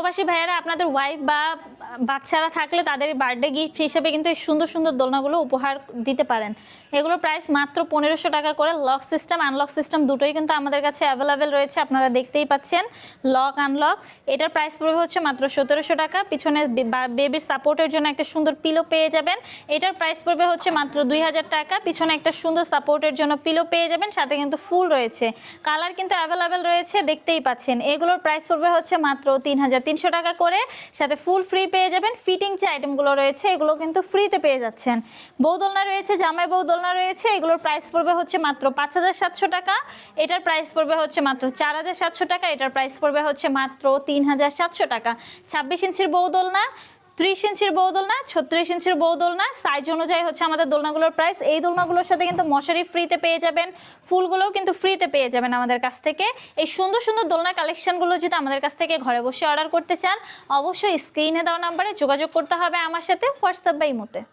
প্রবাসী ভাইয়ারা আপনাদের ওয়াইফ বা বাচ্চারা থাকলে তাদের বার্থডে গিফট হিসেবে কিন্তু এই সুন্দর সুন্দর দোলনাগুলো উপহার দিতে পারেন। এগুলোর প্রাইস মাত্র 1500 টাকা করে। লক সিস্টেম আনলক সিস্টেম দুটোই কিন্তু আমাদের কাছে অ্যাভেলেবেল রয়েছে, আপনারা দেখতেই পাচ্ছেন। লক আনলক, এটার প্রাইস পড়বে হচ্ছে মাত্র 1700 টাকা। পিছনে বেবির সাপোর্টের জন্য একটা সুন্দর পিলো পেয়ে যাবেন, এটার প্রাইস পড়বে হচ্ছে মাত্র 2000 টাকা। পিছনে একটা সুন্দর সাপোর্টের জন্য পিলো পেয়ে যাবেন, সাথে কিন্তু ফুল রয়েছে, কালার কিন্তু অ্যাভেলেবেল রয়েছে, দেখতেই পাচ্ছেন। এগুলোর প্রাইস পড়বে হচ্ছে মাত্র 3300 টাকা করে, সাথে ফুল ফ্রি পেয়ে যাবেন। ফিটিং যে আইটেমগুলো রয়েছে এগুলো কিন্তু ফ্রিতে পেয়ে যাচ্ছেন। বৌদোলনা রয়েছে, জামাই বৌদোলনা রয়েছে, এগুলোর প্রাইস পড়বে হচ্ছে মাত্র 5700 টাকা। এটার প্রাইস পড়বে হচ্ছে মাত্র 4700 টাকা। এটার প্রাইস পড়বে হচ্ছে মাত্র 3700 টাকা। 26 ইঞ্চির বৌদোলনা, 30 ইঞ্চির বৌদোলনা, 36 ইঞ্চির বৌদোলনা, সাইজ অনুযায়ী হচ্ছে আমাদের দোলনাগুলোর প্রাইস। এই দোলনাগুলোর সাথে কিন্তু মশারি ফ্রিতে পেয়ে যাবেন, ফুলগুলোও কিন্তু ফ্রিতে পেয়ে যাবেন আমাদের কাছ থেকে। এই সুন্দর সুন্দর দোলনা কালেকশনগুলো যদি আমাদের কাছ থেকে ঘরে বসে অর্ডার করতে চান, অবশ্যই স্ক্রিনে দেওয়া নাম্বারে যোগাযোগ করতে হবে আমার সাথে, হোয়াটসঅ্যাপ বা ইমোতে।